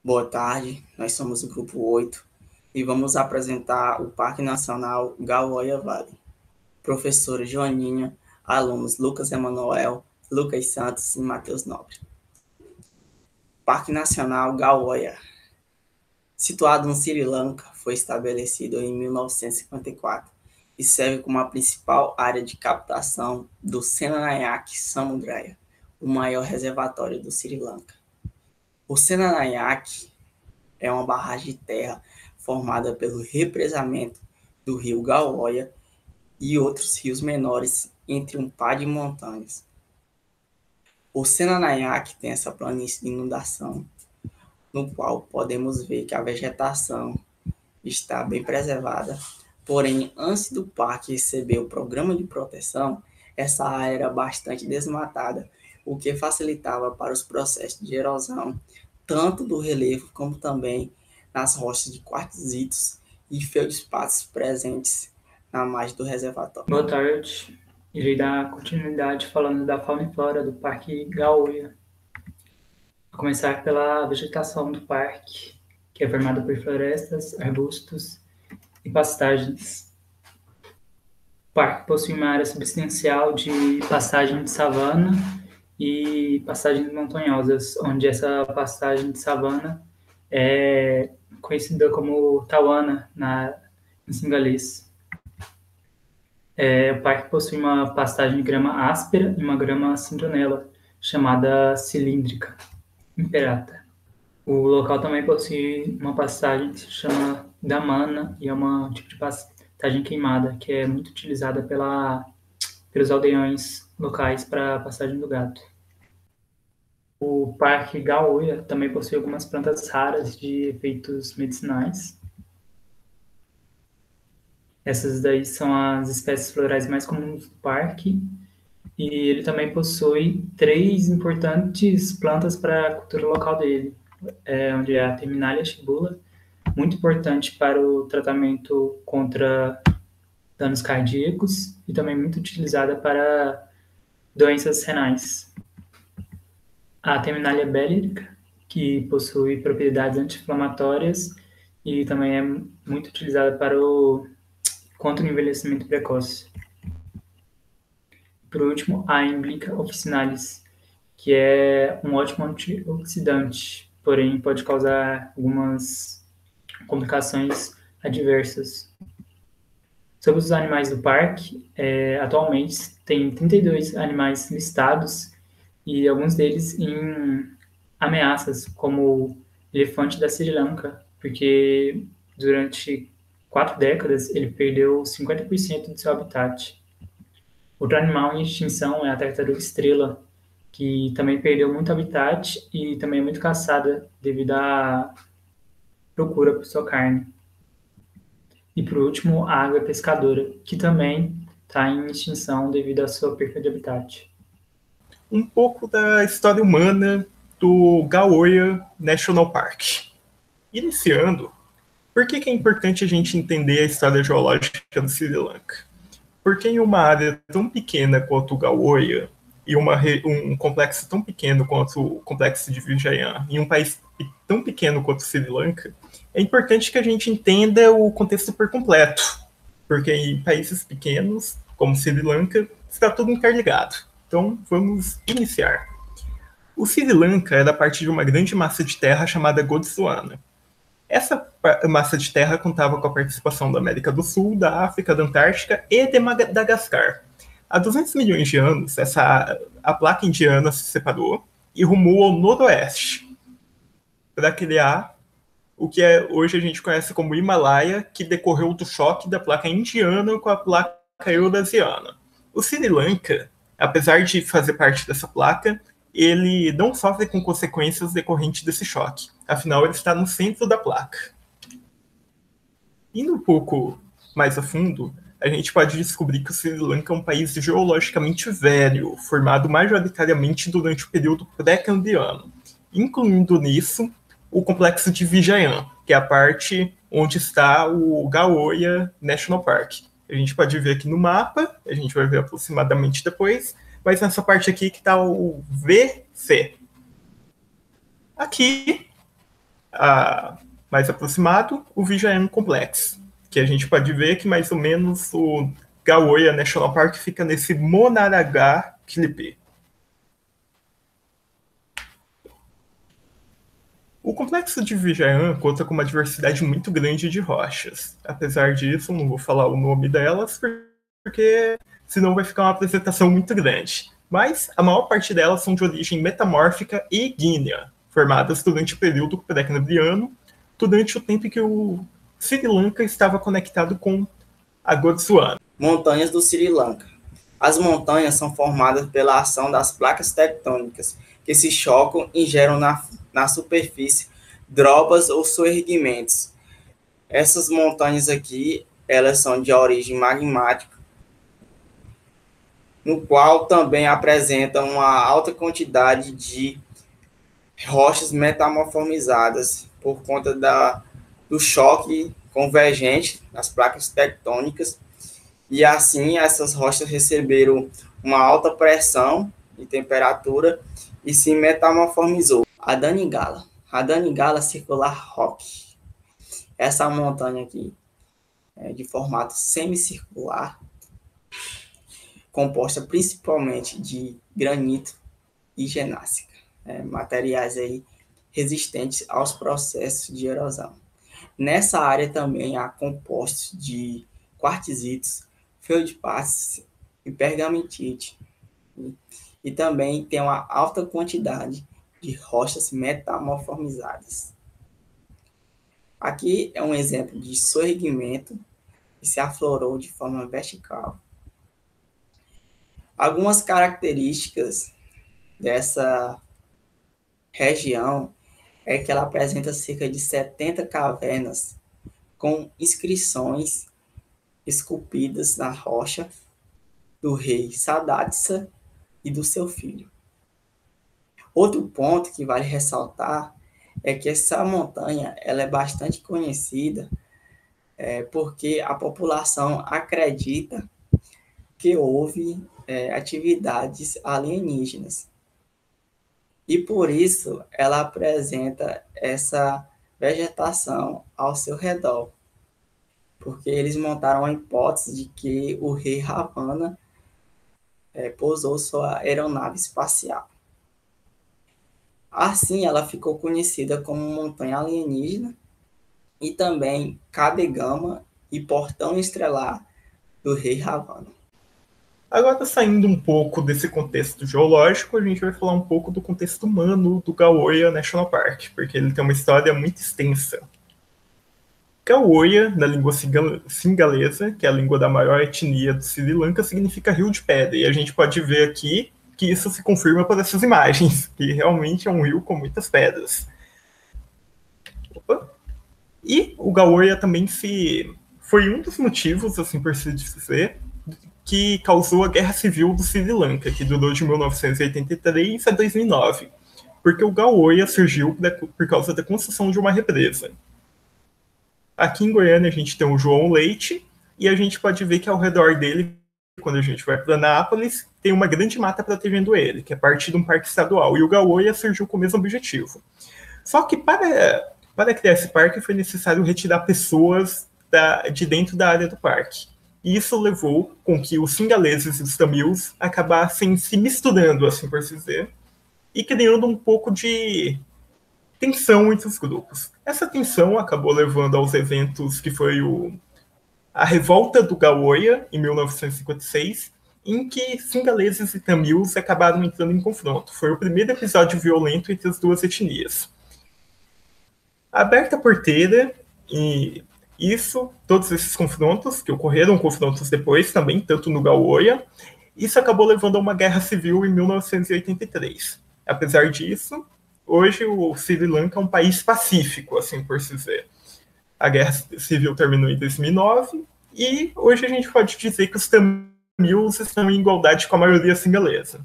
Boa tarde, nós somos o Grupo 8 e vamos apresentar o Parque Nacional Gauoia Vale. Professora Joaninha, alunos Lucas Emanuel, Lucas Santos e Matheus Nobre. Parque Nacional Gauoia, situado no Sri Lanka, foi estabelecido em 1954 e serve como a principal área de captação do Senanayak Samudraya, o maior reservatório do Sri Lanka. O Senanayak é uma barragem de terra formada pelo represamento do rio Gauoia e outros rios menores entre um par de montanhas. O Senanayak tem essa planície de inundação, no qual podemos ver que a vegetação está bem preservada, porém, antes do parque receber o programa de proteção, essa área era bastante desmatada, o que facilitava para os processos de erosão, tanto do relevo como também nas rochas de quartzitos e feldspatos presentes na margem do reservatório. Boa tarde. Irei dar continuidade falando da fauna e flora do Parque Gauoia. Vou começar pela vegetação do parque, que é formada por florestas, arbustos e pastagens. O parque possui uma área substancial de pastagem de savana e pastagens montanhosas, onde essa pastagem de savana é conhecida como tawana em singalês. O parque possui uma pastagem de grama áspera e uma grama citronela, chamada cilíndrica, imperata. O local também possui uma pastagem que se chama damana e é um tipo de pastagem queimada, que é muito utilizada pelos aldeões locais para a pastagem do gado. O Parque Gauoia também possui algumas plantas raras de efeitos medicinais. Essas daí são as espécies florais mais comuns do parque. E ele também possui 3 importantes plantas para a cultura local dele, onde é a Terminalia shibula, muito importante para o tratamento contra danos cardíacos e também muito utilizada para doenças renais. A Terminalia bellica, que possui propriedades anti-inflamatórias e também é muito utilizada contra o envelhecimento precoce. Por último, a Imblica officinalis, que é um ótimo antioxidante, porém pode causar algumas complicações adversas. Sobre os animais do parque, atualmente tem 32 animais listados e alguns deles em ameaças, como o elefante da Sri Lanka, porque durante 4 décadas ele perdeu 50% do seu habitat. Outro animal em extinção é a tartaruga estrela, que também perdeu muito habitat e também é muito caçada devido à procura por sua carne. E por último, a águia pescadora, que também está em extinção devido à sua perda de habitat. Um pouco da história humana do Gauoia National Park. Iniciando, por que é importante a gente entender a história geológica do Sri Lanka? Porque em uma área tão pequena quanto o Gauoia e um complexo tão pequeno quanto o complexo de Vijayana, em um país tão pequeno quanto o Sri Lanka, é importante que a gente entenda o contexto por completo, porque em países pequenos, como Sri Lanka, está tudo interligado. Então, vamos iniciar. O Sri Lanka era parte de uma grande massa de terra chamada Gondwana. Essa massa de terra contava com a participação da América do Sul, da África, da Antártica e de Madagascar. Há 200 milhões de anos, a placa indiana se separou e rumou ao noroeste para criar o que hoje a gente conhece como Himalaia, que decorreu do choque da placa indiana com a placa eurasiana. O Sri Lanka, apesar de fazer parte dessa placa, ele não sofre com consequências decorrentes desse choque. Afinal, ele está no centro da placa. Indo um pouco mais a fundo, a gente pode descobrir que o Sri Lanka é um país geologicamente velho, formado majoritariamente durante o período pré-cambriano, incluindo nisso o complexo de Vijayana, que é a parte onde está o Gauoia National Park. A gente pode ver aqui no mapa, a gente vai ver aproximadamente depois, mas nessa parte aqui que está o VC. Aqui mais aproximado, o Vijayam Complex, que a gente pode ver que mais ou menos o Gaoya National Park fica nesse Monaragá Clipe. O complexo de Vijayam conta com uma diversidade muito grande de rochas. Apesar disso, não vou falar o nome delas, porque senão vai ficar uma apresentação muito grande. Mas a maior parte delas são de origem metamórfica e ígnea, formadas durante o período pré-cambriano, durante o tempo em que o Sri Lanka estava conectado com a Gondwana. Montanhas do Sri Lanka. As montanhas são formadas pela ação das placas tectônicas que se chocam e geram na superfície dropas ou soerguimentos. Essas montanhas aqui, elas são de origem magmática, no qual também apresentam uma alta quantidade de rochas metamorfizadas por conta do choque convergente das placas tectônicas, e assim essas rochas receberam uma alta pressão e temperatura e se metamorfizou. A Danigala Circular Rock. Essa montanha aqui é de formato semicircular, composta principalmente de granito e genásica, materiais aí resistentes aos processos de erosão. Nessa área também há compostos de quartzitos, feldspátios e pergamentite. E também tem uma alta quantidade de rochas metamorfizadas. Aqui é um exemplo de soerguimento que se aflorou de forma vertical. Algumas características dessa região é que ela apresenta cerca de 70 cavernas com inscrições esculpidas na rocha do rei Sadatsa e do seu filho. Outro ponto que vale ressaltar é que essa montanha ela é bastante conhecida porque a população acredita que houve atividades alienígenas. E por isso ela apresenta essa vegetação ao seu redor. Porque eles montaram a hipótese de que o rei Ravana pousou sua aeronave espacial. Assim, ela ficou conhecida como montanha alienígena e também Kadegama e portão estrelar do rei Ravana. Agora, saindo um pouco desse contexto geológico, a gente vai falar um pouco do contexto humano do Gaoya National Park, porque ele tem uma história muito extensa. Gaoya, na língua singalesa, que é a língua da maior etnia do Sri Lanka, significa rio de pedra, e a gente pode ver aqui que isso se confirma por essas imagens, que realmente é um rio com muitas pedras. E o Gaoya também foi um dos motivos, assim por se dizer, que causou a Guerra Civil do Sri Lanka, que durou de 1983 a 2009, porque o Gaoya surgiu por causa da construção de uma represa. Aqui em Goiânia a gente tem o João Leite, e a gente pode ver que ao redor dele, quando a gente vai para Anápolis, tem uma grande mata protegendo ele, que é parte de um parque estadual, e o Gaoya surgiu com o mesmo objetivo. Só que para criar esse parque foi necessário retirar pessoas de dentro da área do parque. E isso levou com que os singaleses e os tamils acabassem se misturando, assim por se dizer, e criando um pouco de tensão entre os grupos. Essa tensão acabou levando aos eventos que foi a Revolta do Gaoya, em 1956, em que singaleses e tamils acabaram entrando em confronto. Foi o primeiro episódio violento entre as duas etnias. Aberta a porteira, e todos esses confrontos, que ocorreram confrontos depois também, tanto no Gaoya, isso acabou levando a uma guerra civil em 1983. Apesar disso, hoje o Sri Lanka é um país pacífico, assim por se dizer. A guerra civil terminou em 2009 e hoje a gente pode dizer que os tamils estão em igualdade com a maioria singalesa.